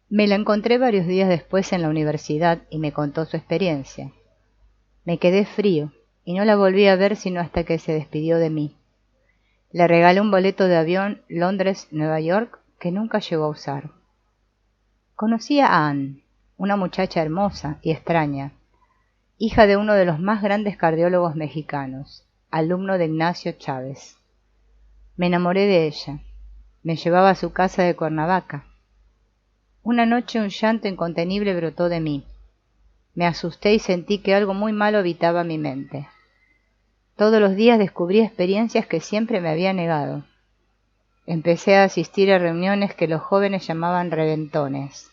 Me la encontré varios días después en la universidad y me contó su experiencia. Me quedé frío y no la volví a ver sino hasta que se despidió de mí. Le regalé un boleto de avión Londres-Nueva York que nunca llegó a usar. Conocí a Anne, una muchacha hermosa y extraña, hija de uno de los más grandes cardiólogos mexicanos, alumno de Ignacio Chávez. Me enamoré de ella. Me llevaba a su casa de Cuernavaca. Una noche un llanto incontenible brotó de mí. Me asusté y sentí que algo muy malo habitaba mi mente. Todos los días descubrí experiencias que siempre me había negado. Empecé a asistir a reuniones que los jóvenes llamaban reventones.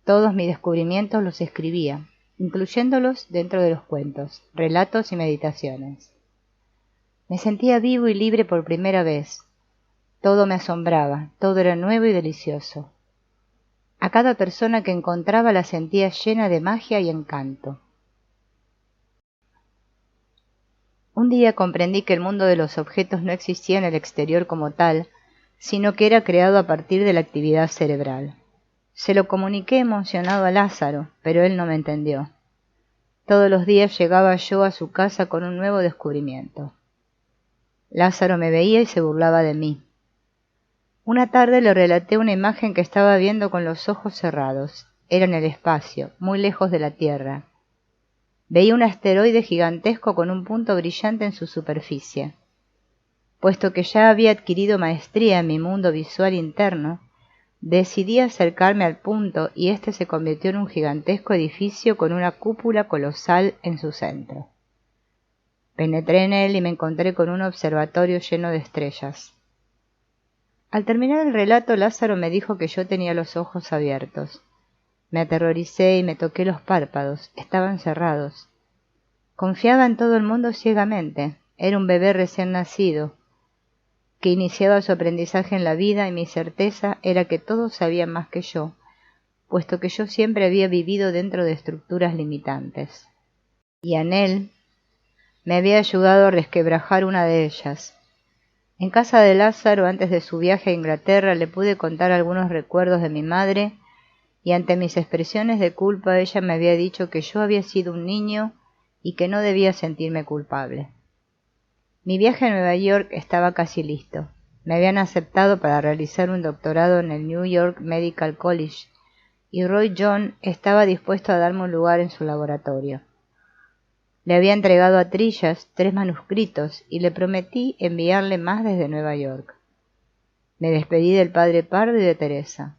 Todos mis descubrimientos los escribía, incluyéndolos dentro de los cuentos, relatos y meditaciones. Me sentía vivo y libre por primera vez. Todo me asombraba, todo era nuevo y delicioso. A cada persona que encontraba la sentía llena de magia y encanto. Un día comprendí que el mundo de los objetos no existía en el exterior como tal, sino que era creado a partir de la actividad cerebral. Se lo comuniqué emocionado a Lázaro, pero él no me entendió. Todos los días llegaba yo a su casa con un nuevo descubrimiento. Lázaro me veía y se burlaba de mí. Una tarde le relaté una imagen que estaba viendo con los ojos cerrados. Era en el espacio, muy lejos de la Tierra. Veía un asteroide gigantesco con un punto brillante en su superficie. Puesto que ya había adquirido maestría en mi mundo visual interno, decidí acercarme al punto y éste se convirtió en un gigantesco edificio con una cúpula colosal en su centro. Penetré en él y me encontré con un observatorio lleno de estrellas. Al terminar el relato, Lázaro me dijo que yo tenía los ojos abiertos. Me aterroricé y me toqué los párpados. Estaban cerrados. Confiaba en todo el mundo ciegamente. Era un bebé recién nacido, que iniciaba su aprendizaje en la vida, y mi certeza era que todos sabían más que yo, puesto que yo siempre había vivido dentro de estructuras limitantes. Y Anel me había ayudado a resquebrajar una de ellas. En casa de Lázaro, antes de su viaje a Inglaterra, le pude contar algunos recuerdos de mi madre, y ante mis expresiones de culpa ella me había dicho que yo había sido un niño y que no debía sentirme culpable. Mi viaje a Nueva York estaba casi listo. Me habían aceptado para realizar un doctorado en el New York Medical College, y Roy John estaba dispuesto a darme un lugar en su laboratorio. Le había entregado a Trillas 3 manuscritos y le prometí enviarle más desde Nueva York. Me despedí del padre Pardo y de Teresa.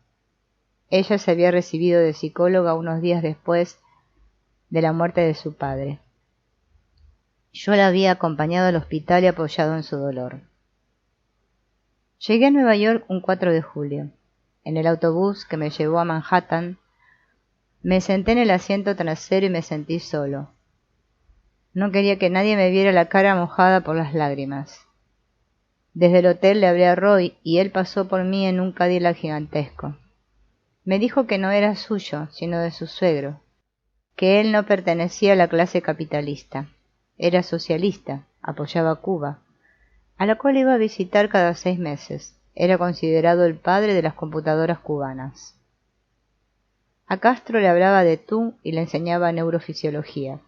Ella se había recibido de psicóloga unos días después de la muerte de su padre. Yo la había acompañado al hospital y apoyado en su dolor. Llegué a Nueva York un 4 de julio. En el autobús que me llevó a Manhattan, me senté en el asiento trasero y me sentí solo. No quería que nadie me viera la cara mojada por las lágrimas. Desde el hotel le hablé a Roy y él pasó por mí en un Cadillac gigantesco. Me dijo que no era suyo, sino de su suegro, que él no pertenecía a la clase capitalista. Era socialista, apoyaba a Cuba, a la cual iba a visitar cada 6 meses. Era considerado el padre de las computadoras cubanas. A Castro le hablaba de tú y le enseñaba neurofisiología.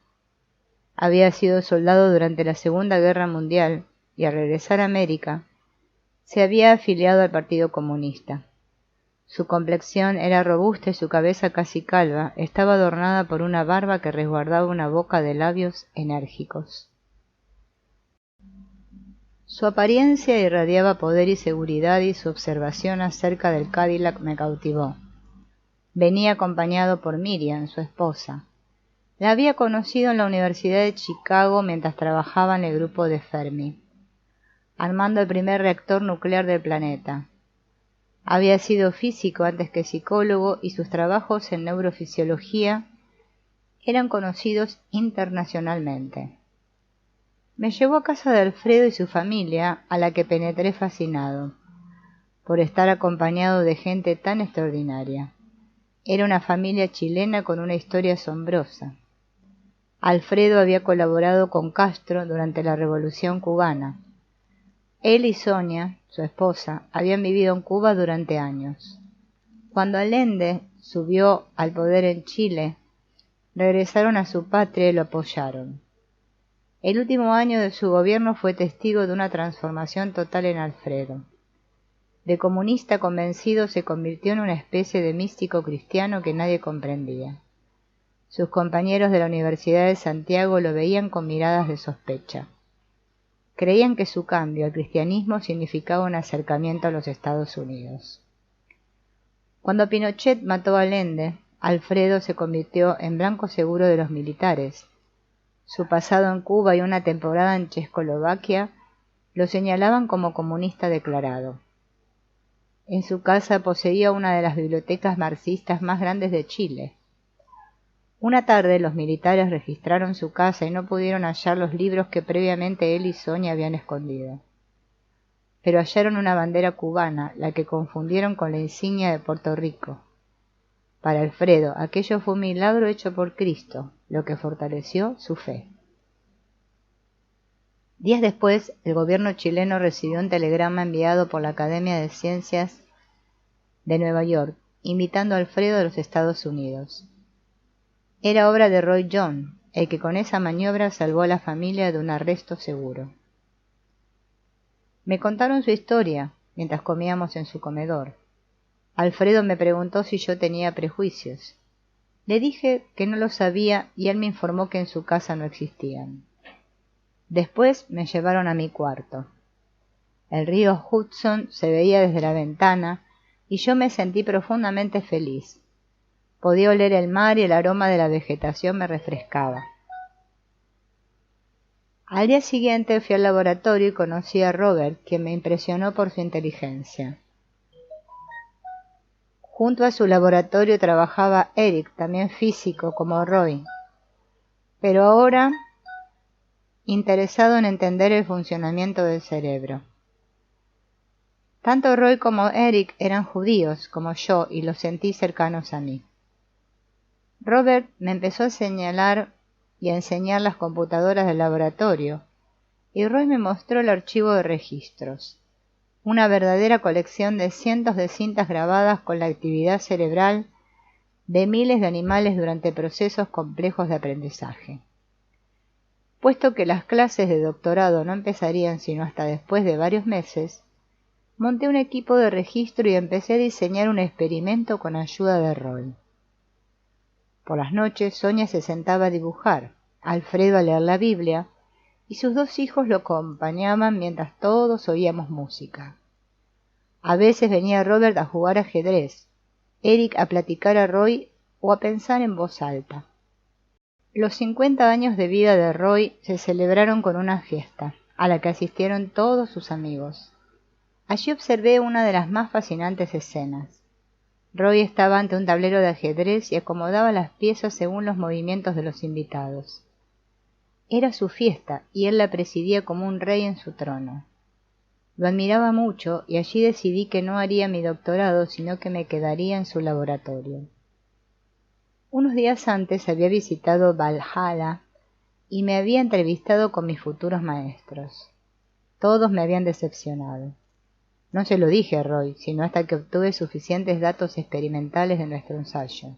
Había sido soldado durante la Segunda Guerra Mundial y al regresar a América se había afiliado al Partido Comunista. Su complexión era robusta y su cabeza casi calva estaba adornada por una barba que resguardaba una boca de labios enérgicos. Su apariencia irradiaba poder y seguridad y su observación acerca del Cadillac me cautivó. Venía acompañado por Miriam, su esposa. La había conocido en la Universidad de Chicago mientras trabajaba en el grupo de Fermi, armando el primer reactor nuclear del planeta. Había sido físico antes que psicólogo y sus trabajos en neurofisiología eran conocidos internacionalmente. Me llevó a casa de Alfredo y su familia, a la que penetré fascinado, por estar acompañado de gente tan extraordinaria. Era una familia chilena con una historia asombrosa. Alfredo había colaborado con Castro durante la Revolución cubana. Él y Sonia, su esposa, habían vivido en Cuba durante años. Cuando Allende subió al poder en Chile, regresaron a su patria y lo apoyaron. El último año de su gobierno fue testigo de una transformación total en Alfredo. De comunista convencido se convirtió en una especie de místico cristiano que nadie comprendía. Sus compañeros de la Universidad de Santiago lo veían con miradas de sospecha. Creían que su cambio al cristianismo significaba un acercamiento a los Estados Unidos. Cuando Pinochet mató a Allende, Alfredo se convirtió en blanco seguro de los militares. Su pasado en Cuba y una temporada en Checoslovaquia lo señalaban como comunista declarado. En su casa poseía una de las bibliotecas marxistas más grandes de Chile. Una tarde los militares registraron su casa y no pudieron hallar los libros que previamente él y Sonia habían escondido. Pero hallaron una bandera cubana, la que confundieron con la insignia de Puerto Rico. Para Alfredo, aquello fue un milagro hecho por Cristo, lo que fortaleció su fe. Días después, el gobierno chileno recibió un telegrama enviado por la Academia de Ciencias de Nueva York, invitando a Alfredo a los Estados Unidos. Era obra de Roy John, el que con esa maniobra salvó a la familia de un arresto seguro. Me contaron su historia mientras comíamos en su comedor. Alfredo me preguntó si yo tenía prejuicios. Le dije que no lo sabía y él me informó que en su casa no existían. Después me llevaron a mi cuarto. El río Hudson se veía desde la ventana y yo me sentí profundamente feliz. Podía oler el mar y el aroma de la vegetación me refrescaba. Al día siguiente fui al laboratorio y conocí a Robert, quien me impresionó por su inteligencia. Junto a su laboratorio trabajaba Eric, también físico como Roy, pero ahora interesado en entender el funcionamiento del cerebro. Tanto Roy como Eric eran judíos, como yo, y los sentí cercanos a mí. Robert me empezó a señalar y a enseñar las computadoras del laboratorio, y Roy me mostró el archivo de registros, una verdadera colección de cientos de cintas grabadas con la actividad cerebral de miles de animales durante procesos complejos de aprendizaje. Puesto que las clases de doctorado no empezarían sino hasta después de varios meses, monté un equipo de registro y empecé a diseñar un experimento con ayuda de Roy. Por las noches Sonia se sentaba a dibujar, Alfredo a leer la Biblia, y sus dos hijos lo acompañaban mientras todos oíamos música. A veces venía Robert a jugar ajedrez, Eric a platicar a Roy o a pensar en voz alta. Los 50 años de vida de Roy se celebraron con una fiesta, a la que asistieron todos sus amigos. Allí observé una de las más fascinantes escenas. Roy estaba ante un tablero de ajedrez y acomodaba las piezas según los movimientos de los invitados. Era su fiesta y él la presidía como un rey en su trono. Lo admiraba mucho y allí decidí que no haría mi doctorado sino que me quedaría en su laboratorio. Unos días antes había visitado Valhalla y me había entrevistado con mis futuros maestros. Todos me habían decepcionado. No se lo dije a Roy, sino hasta que obtuve suficientes datos experimentales de nuestro ensayo.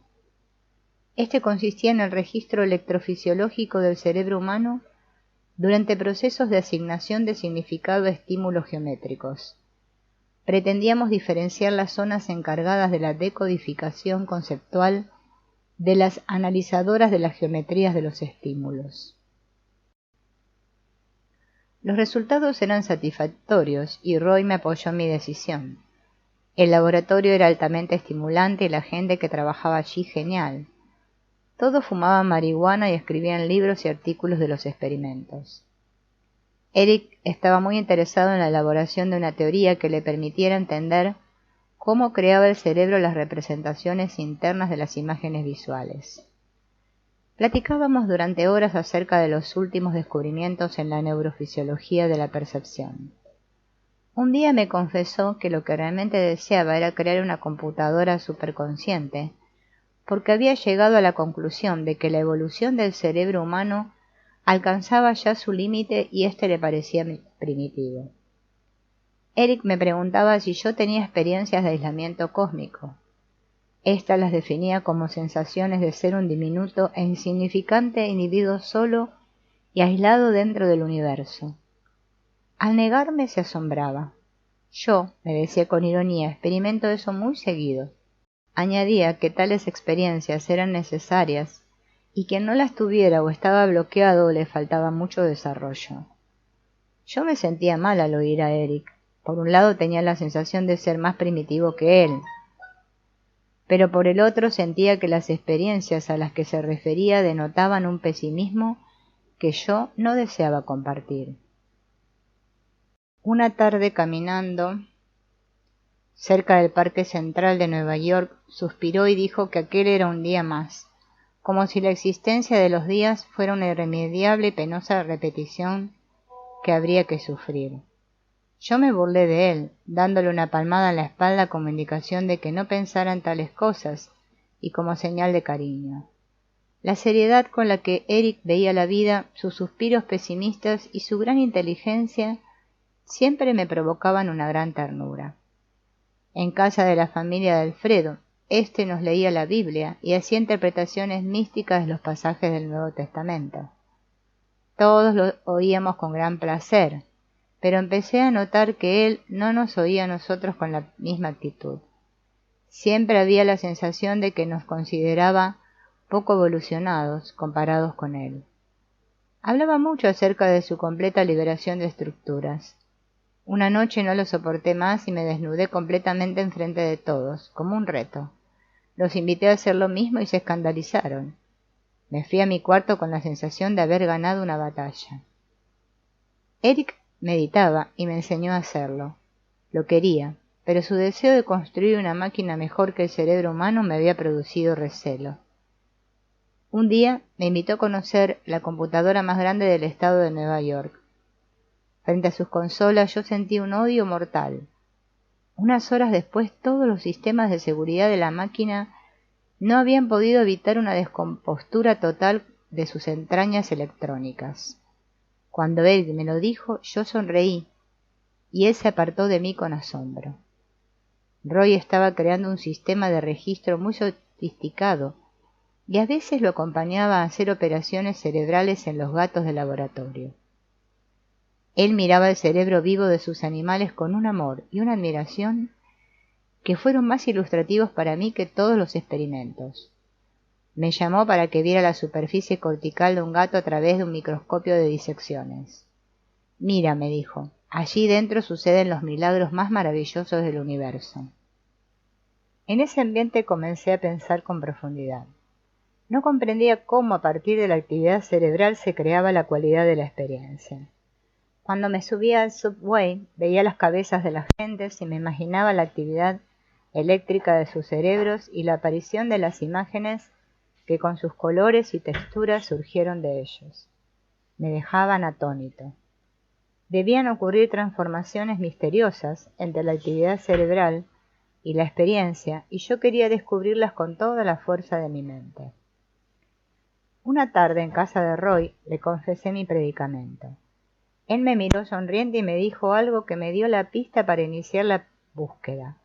Este consistía en el registro electrofisiológico del cerebro humano durante procesos de asignación de significado a estímulos geométricos. Pretendíamos diferenciar las zonas encargadas de la decodificación conceptual de las analizadoras de las geometrías de los estímulos. Los resultados eran satisfactorios y Roy me apoyó en mi decisión. El laboratorio era altamente estimulante y la gente que trabajaba allí genial. Todos fumaban marihuana y escribían libros y artículos de los experimentos. Eric estaba muy interesado en la elaboración de una teoría que le permitiera entender cómo creaba el cerebro las representaciones internas de las imágenes visuales. Platicábamos durante horas acerca de los últimos descubrimientos en la neurofisiología de la percepción. Un día me confesó que lo que realmente deseaba era crear una computadora superconsciente, porque había llegado a la conclusión de que la evolución del cerebro humano alcanzaba ya su límite y éste le parecía primitivo. Eric me preguntaba si yo tenía experiencias de aislamiento cósmico. Esta las definía como sensaciones de ser un diminuto e insignificante individuo solo y aislado dentro del universo. Al negarme se asombraba. Yo, me decía con ironía, experimento eso muy seguido. Añadía que tales experiencias eran necesarias y quien no las tuviera o estaba bloqueado o le faltaba mucho desarrollo. Yo me sentía mal al oír a Eric. Por un lado tenía la sensación de ser más primitivo que él, pero por el otro sentía que las experiencias a las que se refería denotaban un pesimismo que yo no deseaba compartir. Una tarde caminando cerca del Parque Central de Nueva York, suspiró y dijo que aquel era un día más, como si la existencia de los días fuera una irremediable y penosa repetición que habría que sufrir. Yo me burlé de él, dándole una palmada en la espalda como indicación de que no pensara en tales cosas y como señal de cariño. La seriedad con la que Eric veía la vida, sus suspiros pesimistas y su gran inteligencia siempre me provocaban una gran ternura. En casa de la familia de Alfredo, éste nos leía la Biblia y hacía interpretaciones místicas de los pasajes del Nuevo Testamento. Todos lo oíamos con gran placer, pero empecé a notar que él no nos oía a nosotros con la misma actitud. Siempre había la sensación de que nos consideraba poco evolucionados comparados con él. Hablaba mucho acerca de su completa liberación de estructuras. Una noche no lo soporté más y me desnudé completamente enfrente de todos, como un reto. Los invité a hacer lo mismo y se escandalizaron. Me fui a mi cuarto con la sensación de haber ganado una batalla. Eric meditaba y me enseñó a hacerlo. Lo quería, pero su deseo de construir una máquina mejor que el cerebro humano me había producido recelo. Un día me invitó a conocer la computadora más grande del estado de Nueva York. Frente a sus consolas yo sentí un odio mortal. Unas horas después todos los sistemas de seguridad de la máquina no habían podido evitar una descompostura total de sus entrañas electrónicas. Cuando él me lo dijo, yo sonreí, y él se apartó de mí con asombro. Roy estaba creando un sistema de registro muy sofisticado, y a veces lo acompañaba a hacer operaciones cerebrales en los gatos de laboratorio. Él miraba el cerebro vivo de sus animales con un amor y una admiración que fueron más ilustrativos para mí que todos los experimentos. Me llamó para que viera la superficie cortical de un gato a través de un microscopio de disecciones. Mira, me dijo, allí dentro suceden los milagros más maravillosos del universo. En ese ambiente comencé a pensar con profundidad. No comprendía cómo a partir de la actividad cerebral se creaba la cualidad de la experiencia. Cuando me subía al subway, veía las cabezas de las gentes y me imaginaba la actividad eléctrica de sus cerebros y la aparición de las imágenes que con sus colores y texturas surgieron de ellos. Me dejaban atónito. Debían ocurrir transformaciones misteriosas entre la actividad cerebral y la experiencia, y yo quería descubrirlas con toda la fuerza de mi mente. Una tarde en casa de Roy le confesé mi predicamento. Él me miró sonriente y me dijo algo que me dio la pista para iniciar la búsqueda.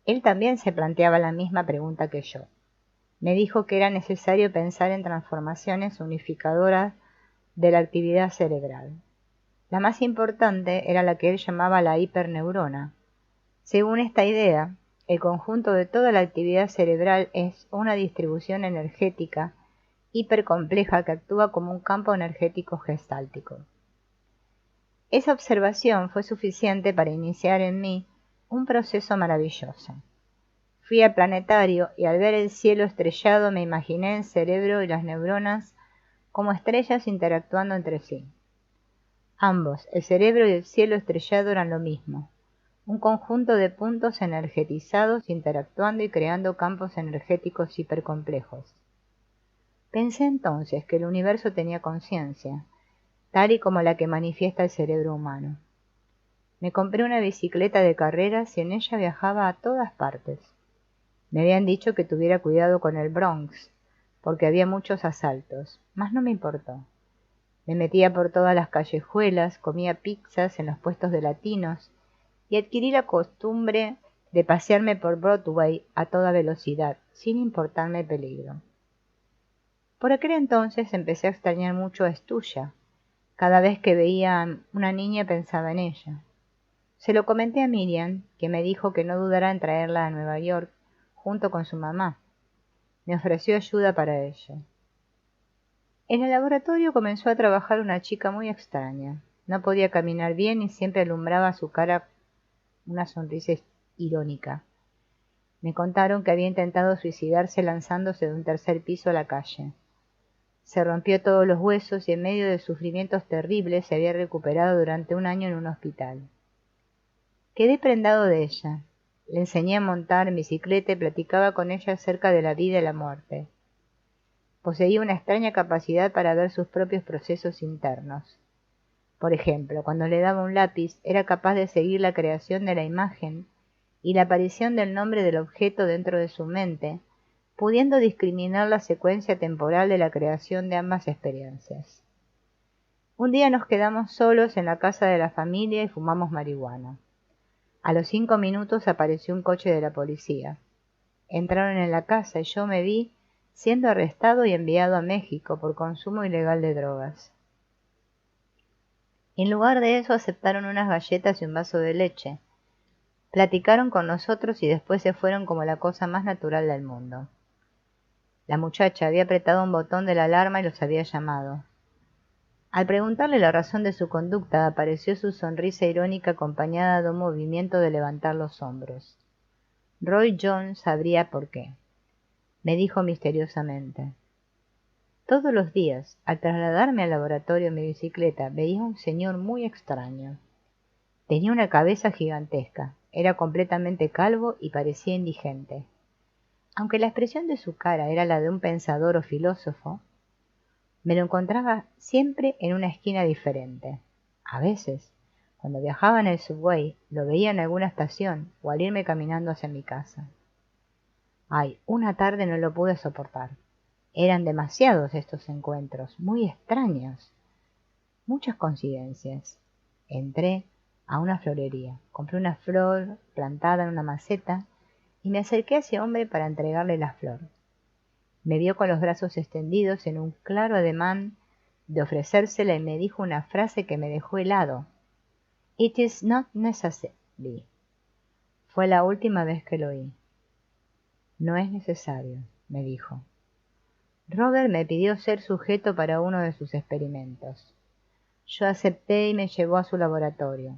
Él también se planteaba la misma pregunta que yo. Me dijo que era necesario pensar en transformaciones unificadoras de la actividad cerebral. La más importante era la que él llamaba la hiperneurona. Según esta idea, el conjunto de toda la actividad cerebral es una distribución energética hipercompleja que actúa como un campo energético gestáltico. Esa observación fue suficiente para iniciar en mí un proceso maravilloso. Fui al planetario y al ver el cielo estrellado me imaginé el cerebro y las neuronas como estrellas interactuando entre sí. Ambos, el cerebro y el cielo estrellado, eran lo mismo, un conjunto de puntos energetizados interactuando y creando campos energéticos hipercomplejos. Pensé entonces que el universo tenía conciencia, tal y como la que manifiesta el cerebro humano. Me compré una bicicleta de carreras y en ella viajaba a todas partes. Me habían dicho que tuviera cuidado con el Bronx, porque había muchos asaltos, mas no me importó. Me metía por todas las callejuelas, comía pizzas en los puestos de latinos y adquirí la costumbre de pasearme por Broadway a toda velocidad, sin importarme el peligro. Por aquel entonces empecé a extrañar mucho a Estuya. Cada vez que veía una niña pensaba en ella. Se lo comenté a Miriam, que me dijo que no dudara en traerla a Nueva York junto con su mamá. Me ofreció ayuda para ello. En el laboratorio comenzó a trabajar una chica muy extraña. No podía caminar bien y siempre alumbraba su cara una sonrisa irónica. Me contaron que había intentado suicidarse lanzándose de un tercer piso a la calle. Se rompió todos los huesos y en medio de sufrimientos terribles se había recuperado durante un año en un hospital. Quedé prendado de ella. Le enseñé a montar en bicicleta y platicaba con ella acerca de la vida y la muerte. Poseía una extraña capacidad para ver sus propios procesos internos. Por ejemplo, cuando le daba un lápiz, era capaz de seguir la creación de la imagen y la aparición del nombre del objeto dentro de su mente, pudiendo discriminar la secuencia temporal de la creación de ambas experiencias. Un día nos quedamos solos en la casa de la familia y fumamos marihuana. A los 5 minutos apareció un coche de la policía. Entraron en la casa y yo me vi siendo arrestado y enviado a México por consumo ilegal de drogas. En lugar de eso aceptaron unas galletas y un vaso de leche. Platicaron con nosotros y después se fueron como la cosa más natural del mundo. La muchacha había apretado un botón de la alarma y los había llamado. Al preguntarle la razón de su conducta, apareció su sonrisa irónica acompañada de un movimiento de levantar los hombros. Roy Jones sabría por qué. Me dijo misteriosamente. Todos los días, al trasladarme al laboratorio en mi bicicleta, veía un señor muy extraño. Tenía una cabeza gigantesca, era completamente calvo y parecía indigente. Aunque la expresión de su cara era la de un pensador o filósofo, me lo encontraba siempre en una esquina diferente. A veces, cuando viajaba en el subway, lo veía en alguna estación o al irme caminando hacia mi casa. Ay, una tarde no lo pude soportar. Eran demasiados estos encuentros, muy extraños. Muchas coincidencias. Entré a una florería, compré una flor plantada en una maceta y me acerqué a ese hombre para entregarle la flor. Me vio con los brazos extendidos en un claro ademán de ofrecérsela y me dijo una frase que me dejó helado. It is not necessary. Fue la última vez que lo oí. No es necesario, me dijo. Robert me pidió ser sujeto para uno de sus experimentos. Yo acepté y me llevó a su laboratorio,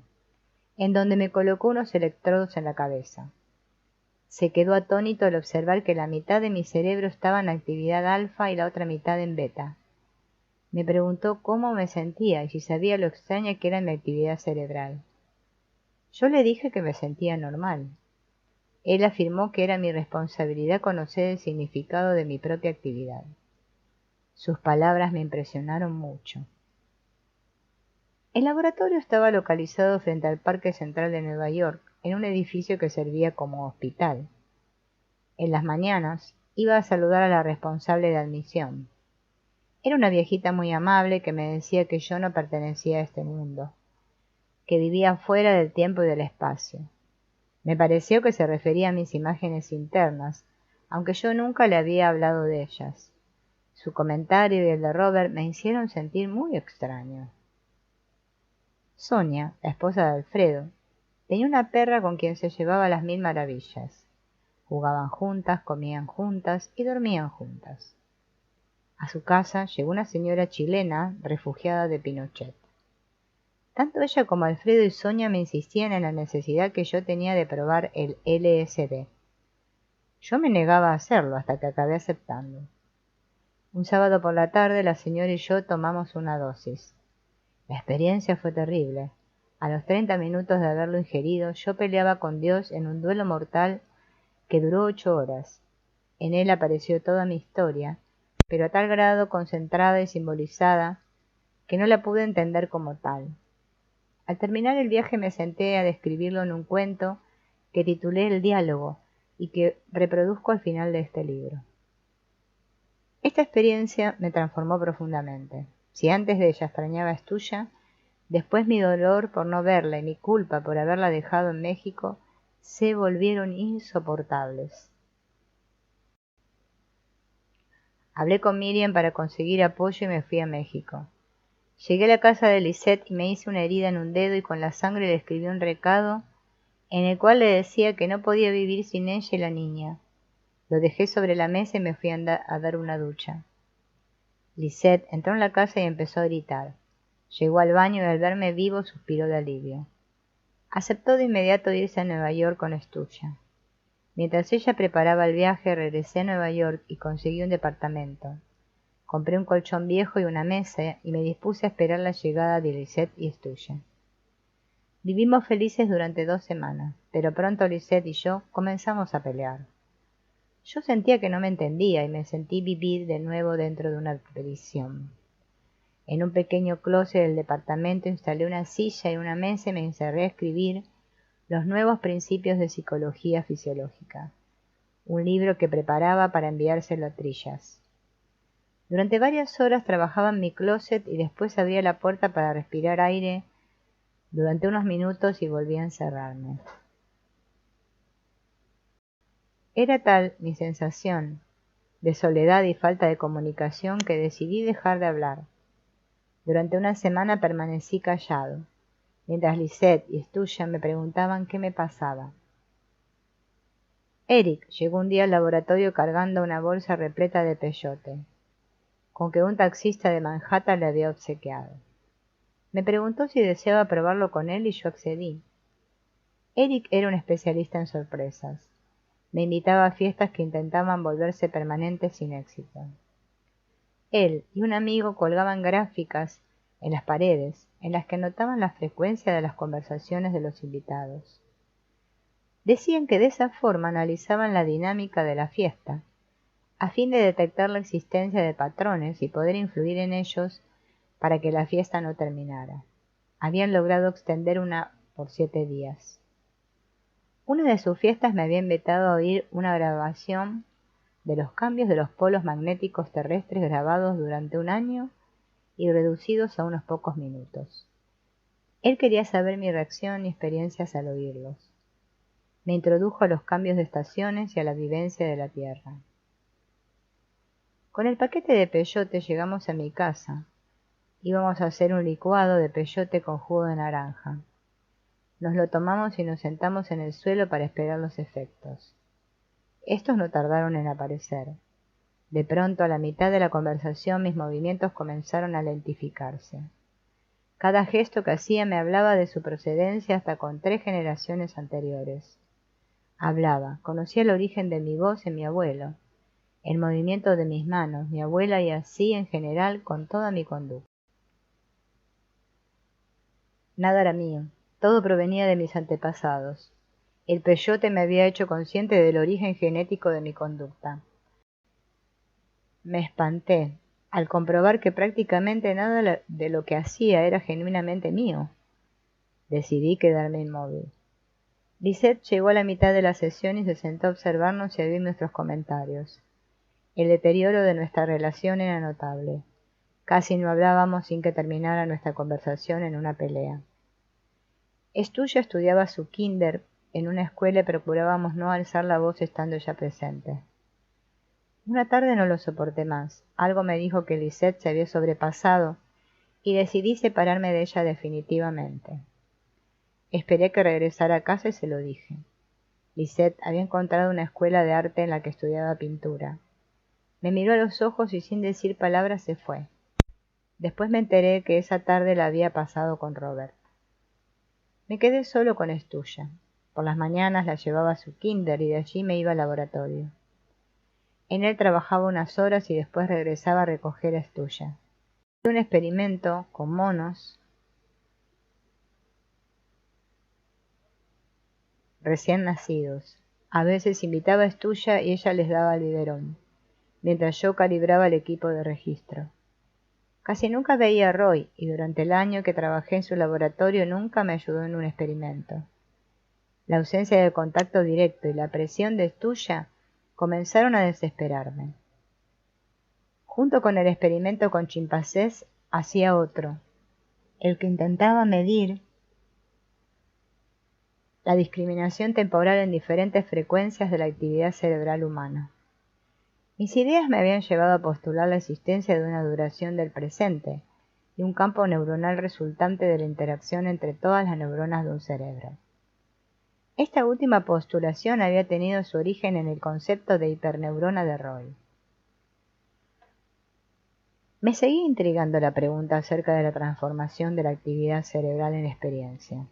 en donde me colocó unos electrodos en la cabeza. Se quedó atónito al observar que la mitad de mi cerebro estaba en actividad alfa y la otra mitad en beta. Me preguntó cómo me sentía y si sabía lo extraña que era mi actividad cerebral. Yo le dije que me sentía normal. Él afirmó que era mi responsabilidad conocer el significado de mi propia actividad. Sus palabras me impresionaron mucho. El laboratorio estaba localizado frente al Parque Central de Nueva York, en un edificio que servía como hospital. En las mañanas iba a saludar a la responsable de admisión. Era una viejita muy amable que me decía que yo no pertenecía a este mundo, que vivía fuera del tiempo y del espacio. Me pareció que se refería a mis imágenes internas, aunque yo nunca le había hablado de ellas. Su comentario y el de Robert me hicieron sentir muy extraño. Sonia, la esposa de Alfredo, tenía una perra con quien se llevaba las 1000 maravillas. Jugaban juntas, comían juntas y dormían juntas. A su casa llegó una señora chilena refugiada de Pinochet. Tanto ella como Alfredo y Sonia me insistían en la necesidad que yo tenía de probar el LSD. Yo me negaba a hacerlo hasta que acabé aceptando. Un sábado por la tarde la señora y yo tomamos una dosis. La experiencia fue terrible. A los 30 minutos de haberlo ingerido, yo peleaba con Dios en un duelo mortal que duró 8 horas. En él apareció toda mi historia, pero a tal grado concentrada y simbolizada que no la pude entender como tal. Al terminar el viaje me senté a describirlo en un cuento que titulé El diálogo y que reproduzco al final de este libro. Esta experiencia me transformó profundamente. Si antes de ella extrañaba a Estuya, después mi dolor por no verla y mi culpa por haberla dejado en México se volvieron insoportables. Hablé con Miriam para conseguir apoyo y me fui a México. Llegué a la casa de Lisette y me hice una herida en un dedo y con la sangre le escribí un recado en el cual le decía que no podía vivir sin ella y la niña. Lo dejé sobre la mesa y me fui a dar una ducha. Lisette entró en la casa y empezó a gritar. Llegó al baño y al verme vivo suspiró de alivio. Aceptó de inmediato irse a Nueva York con Estuya. Mientras ella preparaba el viaje, regresé a Nueva York y conseguí un departamento. Compré un colchón viejo y una mesa y me dispuse a esperar la llegada de Lisette y Estuya. Vivimos felices durante 2 semanas, pero pronto Lisette y yo comenzamos a pelear. Yo sentía que no me entendía y me sentí vivir de nuevo dentro de una prisión. En un pequeño closet del departamento instalé una silla y una mesa y me encerré a escribir Los nuevos principios de psicología fisiológica, un libro que preparaba para enviárselo a Trillas. Durante varias horas trabajaba en mi closet y después abría la puerta para respirar aire durante unos minutos y volví a encerrarme. Era tal mi sensación de soledad y falta de comunicación que decidí dejar de hablar. Durante una semana permanecí callado, mientras Lisette y Estuya me preguntaban qué me pasaba. Eric llegó un día al laboratorio cargando una bolsa repleta de peyote, con que un taxista de Manhattan le había obsequiado. Me preguntó si deseaba probarlo con él y yo accedí. Eric era un especialista en sorpresas. Me invitaba a fiestas que intentaban volverse permanentes sin éxito. Él y un amigo colgaban gráficas en las paredes, en las que anotaban la frecuencia de las conversaciones de los invitados. Decían que de esa forma analizaban la dinámica de la fiesta, a fin de detectar la existencia de patrones y poder influir en ellos para que la fiesta no terminara. Habían logrado extender una por 7 días. Una de sus fiestas me había invitado a oír una grabación de los cambios de los polos magnéticos terrestres grabados durante un año y reducidos a unos pocos minutos. Él quería saber mi reacción y experiencias al oírlos. Me introdujo a los cambios de estaciones y a la vivencia de la Tierra. Con el paquete de peyote llegamos a mi casa. Íbamos a hacer un licuado de peyote con jugo de naranja. Nos lo tomamos y nos sentamos en el suelo para esperar los efectos. Estos no tardaron en aparecer. De pronto, a la mitad de la conversación, mis movimientos comenzaron a lentificarse. Cada gesto que hacía me hablaba de su procedencia hasta con 3 generaciones anteriores. Hablaba, conocía el origen de mi voz en mi abuelo, el movimiento de mis manos, mi abuela y así en general con toda mi conducta. Nada era mío, todo provenía de mis antepasados. El peyote me había hecho consciente del origen genético de mi conducta. Me espanté al comprobar que prácticamente nada de lo que hacía era genuinamente mío. Decidí quedarme inmóvil. Lisette llegó a la mitad de la sesión y se sentó a observarnos y a oír nuestros comentarios. El deterioro de nuestra relación era notable. Casi no hablábamos sin que terminara nuestra conversación en una pelea. Estuya estudiaba su kinder en una escuela y procurábamos no alzar la voz estando ella presente. Una tarde no lo soporté más. Algo me dijo que Lisette se había sobrepasado y decidí separarme de ella definitivamente. Esperé que regresara a casa y se lo dije. Lisette había encontrado una escuela de arte en la que estudiaba pintura. Me miró a los ojos y sin decir palabras se fue. Después me enteré que esa tarde la había pasado con Robert. Me quedé solo con Estuya. Por las mañanas la llevaba a su kinder y de allí me iba al laboratorio. En él trabajaba unas horas y después regresaba a recoger a Estuya. Hice un experimento con monos recién nacidos. A veces invitaba a Estuya y ella les daba el biberón, mientras yo calibraba el equipo de registro. Casi nunca veía a Roy y durante el año que trabajé en su laboratorio nunca me ayudó en un experimento. La ausencia de contacto directo y la presión de Estuya comenzaron a desesperarme. Junto con el experimento con chimpancés, hacía otro, el que intentaba medir la discriminación temporal en diferentes frecuencias de la actividad cerebral humana. Mis ideas me habían llevado a postular la existencia de una duración del presente y un campo neuronal resultante de la interacción entre todas las neuronas de un cerebro. Esta última postulación había tenido su origen en el concepto de hiperneurona de Roy. Me seguía intrigando la pregunta acerca de la transformación de la actividad cerebral en experiencia.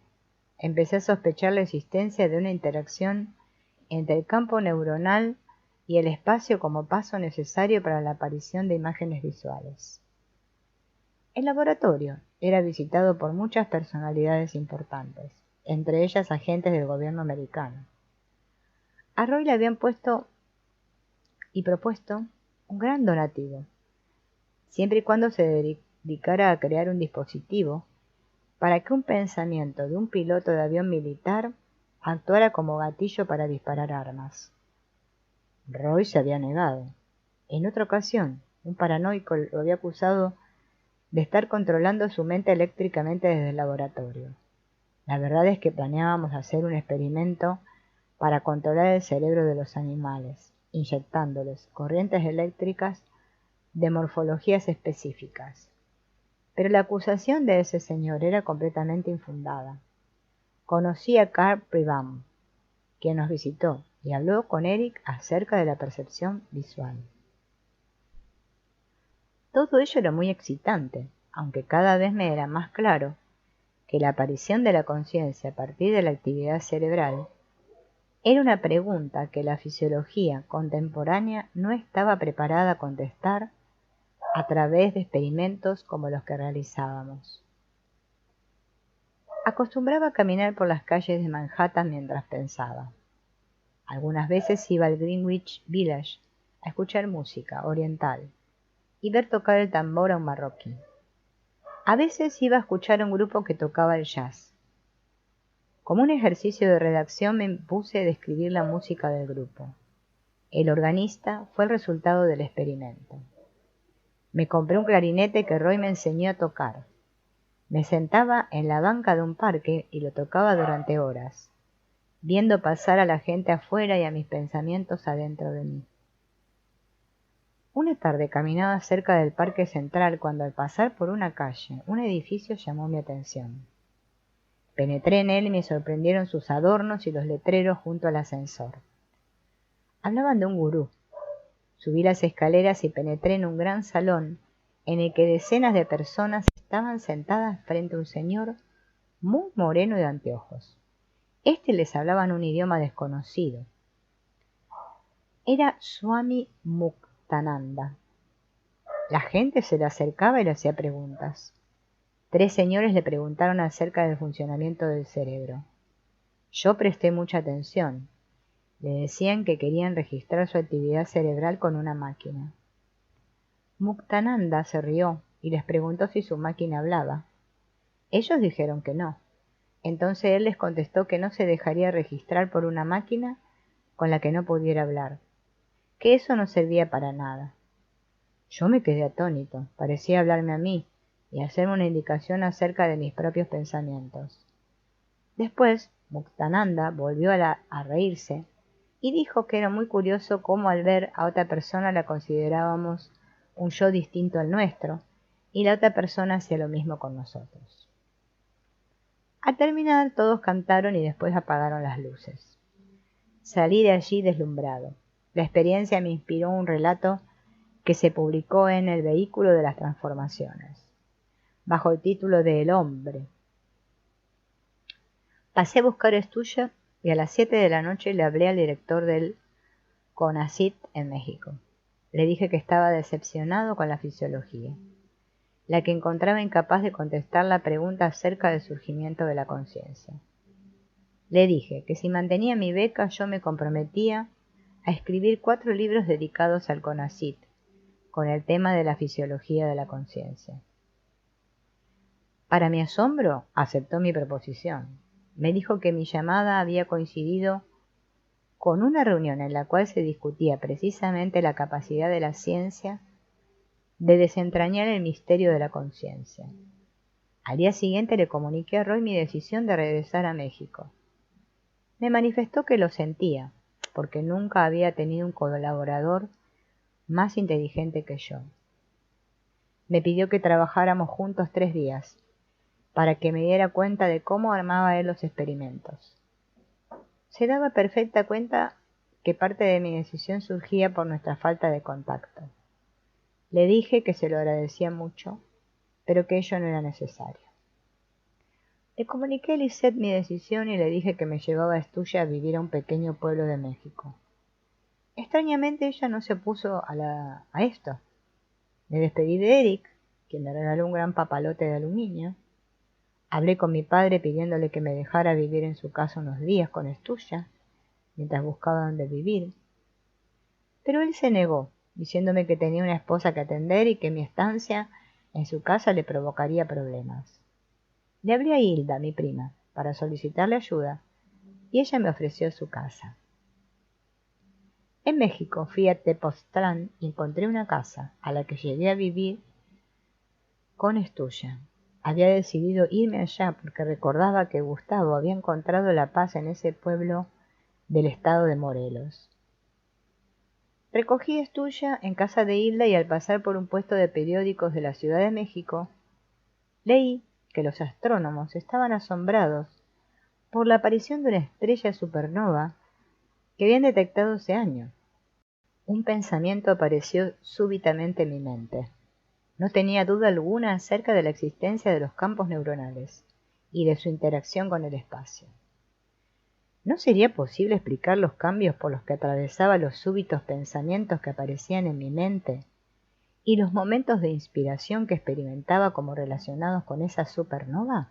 Empecé a sospechar la existencia de una interacción entre el campo neuronal y el espacio como paso necesario para la aparición de imágenes visuales. El laboratorio era visitado por muchas personalidades importantes, entre ellas agentes del gobierno americano. A Roy le habían puesto y propuesto un gran donativo, siempre y cuando se dedicara a crear un dispositivo para que un pensamiento de un piloto de avión militar actuara como gatillo para disparar armas. Roy se había negado. En otra ocasión, un paranoico lo había acusado de estar controlando su mente eléctricamente desde el laboratorio. La verdad es que planeábamos hacer un experimento para controlar el cerebro de los animales, inyectándoles corrientes eléctricas de morfologías específicas. Pero la acusación de ese señor era completamente infundada. Conocí a Carl Pribram, quien nos visitó, y habló con Eric acerca de la percepción visual. Todo ello era muy excitante, aunque cada vez me era más claro que la aparición de la conciencia a partir de la actividad cerebral era una pregunta que la fisiología contemporánea no estaba preparada a contestar a través de experimentos como los que realizábamos. Acostumbraba a caminar por las calles de Manhattan mientras pensaba. Algunas veces iba al Greenwich Village a escuchar música oriental y ver tocar el tambor a un marroquí. A veces iba a escuchar a un grupo que tocaba el jazz. Como un ejercicio de redacción me puse a describir la música del grupo. El organista fue el resultado del experimento. Me compré un clarinete que Roy me enseñó a tocar. Me sentaba en la banca de un parque y lo tocaba durante horas, viendo pasar a la gente afuera y a mis pensamientos adentro de mí. Una tarde caminaba cerca del Parque Central cuando al pasar por una calle, un edificio llamó mi atención. Penetré en él y me sorprendieron sus adornos y los letreros junto al ascensor. Hablaban de un gurú. Subí las escaleras y penetré en un gran salón en el que decenas de personas estaban sentadas frente a un señor muy moreno y de anteojos. Les hablaba en un idioma desconocido. Era Swami Muktananda. La gente se le acercaba y le hacía preguntas. 3 señores le preguntaron acerca del funcionamiento del cerebro. Yo presté mucha atención. Le decían que querían registrar su actividad cerebral con una máquina. Muktananda se rió y les preguntó si su máquina hablaba. Ellos dijeron que no. Entonces él les contestó que no se dejaría registrar por una máquina con la que no pudiera hablar, que eso no servía para nada. Yo me quedé atónito, parecía hablarme a mí y hacerme una indicación acerca de mis propios pensamientos. Después, Muktananda volvió a reírse y dijo que era muy curioso cómo al ver a otra persona la considerábamos un yo distinto al nuestro y la otra persona hacía lo mismo con nosotros. Al terminar, todos cantaron y después apagaron las luces. Salí de allí deslumbrado. La experiencia me inspiró un relato que se publicó en El vehículo de las transformaciones, bajo el título de El hombre. Pasé a buscar Estuya y a las 7 de la noche le hablé al director del CONACYT en México. Le dije que estaba decepcionado con la fisiología, la que encontraba incapaz de contestar la pregunta acerca del surgimiento de la conciencia. Le dije que si mantenía mi beca yo me comprometía a escribir 4 libros dedicados al CONACYT, con el tema de la fisiología de la conciencia. Para mi asombro, aceptó mi proposición. Me dijo que mi llamada había coincidido con una reunión en la cual se discutía precisamente la capacidad de la ciencia de desentrañar el misterio de la conciencia. Al día siguiente le comuniqué a Roy mi decisión de regresar a México. Me manifestó que lo sentía, porque nunca había tenido un colaborador más inteligente que yo. Me pidió que trabajáramos juntos 3 días, para que me diera cuenta de cómo armaba él los experimentos. Se daba perfecta cuenta que parte de mi decisión surgía por nuestra falta de contacto. Le dije que se lo agradecía mucho, pero que ello no era necesario. Le comuniqué a Lisette mi decisión y le dije que me llevaba a Estuya a vivir a un pequeño pueblo de México. Extrañamente ella no se opuso a esto. Me despedí de Eric, quien me regaló un gran papalote de aluminio. Hablé con mi padre pidiéndole que me dejara vivir en su casa unos días con Estuya, mientras buscaba dónde vivir. Pero él se negó, diciéndome que tenía una esposa que atender y que mi estancia en su casa le provocaría problemas. Le hablé a Hilda, mi prima, para solicitarle ayuda, y ella me ofreció su casa. En México fui a Tepoztlán y encontré una casa a la que llegué a vivir con Estuya. Había decidido irme allá porque recordaba que Gustavo había encontrado la paz en ese pueblo del estado de Morelos. Recogí Estuya en casa de Hilda y al pasar por un puesto de periódicos de la Ciudad de México, leí que los astrónomos estaban asombrados por la aparición de una estrella supernova que habían detectado ese año. Un pensamiento apareció súbitamente en mi mente. No tenía duda alguna acerca de la existencia de los campos neuronales y de su interacción con el espacio. ¿No sería posible explicar los cambios por los que atravesaba los súbitos pensamientos que aparecían en mi mente y los momentos de inspiración que experimentaba como relacionados con esa supernova?